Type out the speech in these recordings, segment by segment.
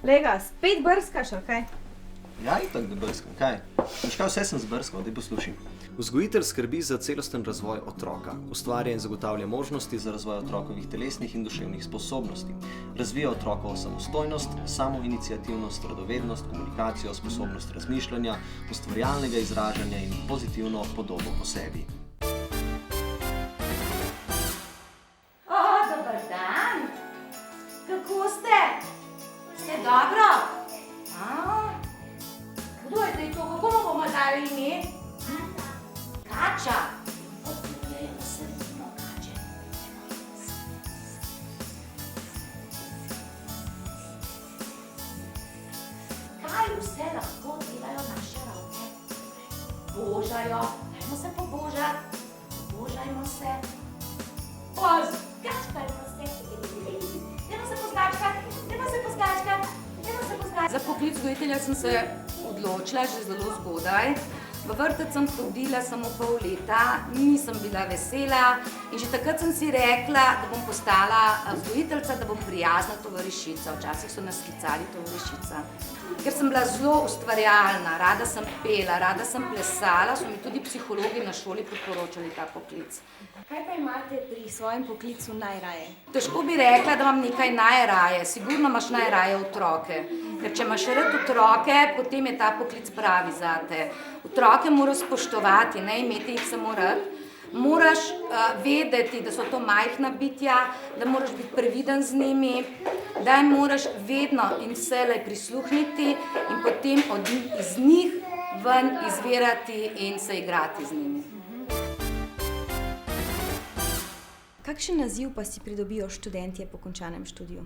Lega, spet brskaš, ali kaj? Ja, itak da brskam, kaj? Veš kaj, vse sem zbrskal, daj poslušaj. Vzgojitelj skrbi za celosten razvoj otroka, ustvarja in zagotavlja možnosti za razvoj otrokovih telesnih in duševnih sposobnosti, razvija otrokovo samostojnost, samoiniciativnost, radovednost, komunikacijo, sposobnost razmišljanja, ustvarjalnega izražanja in pozitivno podobo po sebi. Dober dan! Kako ste? Ste dobro? Kdo je zdaj to? Kako mu bomo dali ime? Kača? Poglejmo se vidimo kače. Kaj vse lahko delajo naše roke? Božajo. Dajmo se pobožati. Pobožajmo se. Pozgačkajmo se. Dajmo se pozgačkati. Dajmo se pozgačkati. Dajmo se pozgačkati. Za poklic vzgojitelja sem se odločila že zelo zgodaj. V vrtec sem hodila samo pol leta, nisem bila vesela in že takrat sem si rekla, da bom postala vzgojiteljica, da bom prijazna tovarišica. Včasih so nas klicali tovarišica. Ker sem bila zelo ustvarjalna, rada sem pela, rada sem plesala, so mi tudi psihologi na šoli priporočali ta poklic. Kaj pa imate pri svojem poklicu najraje? Težko bi rekla, da imam nekaj najraje. Sigurno imaš najraje otroke. Ker če imaš rad otroke, potem je ta poklic pravi zate. Otroke moraš spoštovati, ne imeti jih samo rad. Moraš vedeti, da so to majhna bitja, da moraš biti previden z njimi, da jim moraš vedno in vselej prisluhniti in potem iz njih ven izvirati in se igrati z njimi. Kakšen naziv pa si pridobijo študentje po končanem študiju?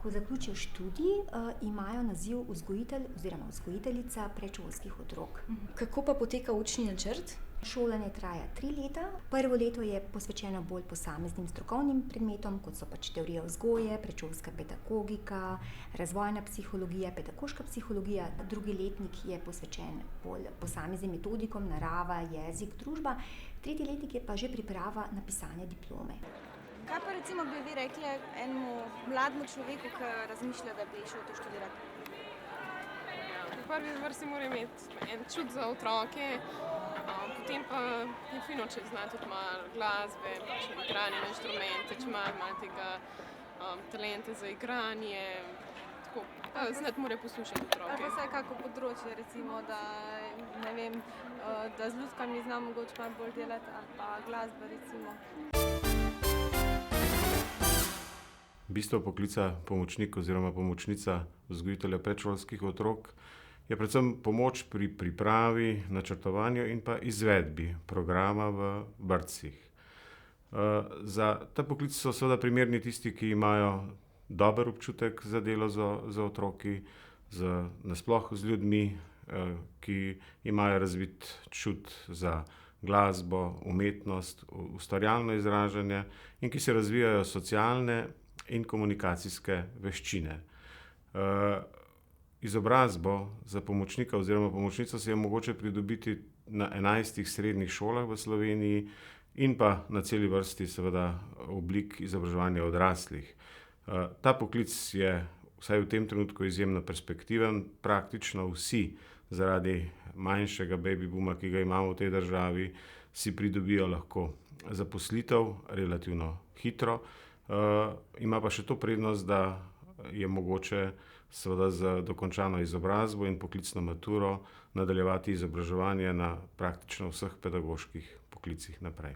Ko zaključijo študij, imajo naziv vzgojitelj oziroma vzgojiteljica predšolskih otrok. Kako pa poteka učni načrt? Šolanje traja 3 leta. Prvo leto je posvečeno bolj posameznim strokovnim predmetom, kot so pač teorija vzgoje, predšolska pedagogika, razvojna psihologija, pedagoška psihologija. Drugi letnik je posvečen bolj posameznim metodikom, narava, jezik, družba. Tretji letnik je pa že priprava na pisanje diplome. Kaj pa recimo bi vi rekli enemu mlademu človeku, ki razmišlja, da bi šel to študirati? V prvi vrsti mora imeti en čut za otroke, potem pa je fino, če zna tudi malo glasbe, pač igranje na inštrumente, če ima malo tega talente za igranje, tako, pa znati mora poslušati otroke. Ali pa vsaj kako področje, recimo, da, ne vem, da z luskami zna mogoče malo bolj delati, ali pa glasba, recimo. Bistvo poklica pomočnik oziroma pomočnica vzgojitelja predšolskih otrok je predvsem pomoč pri pripravi, načrtovanju in pa izvedbi programa v vrtcih. Za ta poklic so seveda primerni tisti, ki imajo dober občutek za delo z otroki, nasploh z ljudmi, ki imajo razvit čut za glasbo, umetnost, ustvarjalno izražanje in ki se razvijajo socialne in komunikacijske veščine. Izobrazbo za pomočnika oziroma pomočnico se je mogoče pridobiti na 11 srednjih šolah v Sloveniji in pa na celi vrsti seveda oblik izobraževanja odraslih. Ta poklic je vsaj v tem trenutku izjemno perspektiven. Praktično vsi zaradi manjšega baby booma, ki ga imamo v tej državi, si pridobijo lahko zaposlitev relativno hitro. Ima pa še to prednost, da je mogoče seveda z dokončano izobrazbo in poklicno maturo nadaljevati izobraževanje na praktično vseh pedagoških poklicih naprej.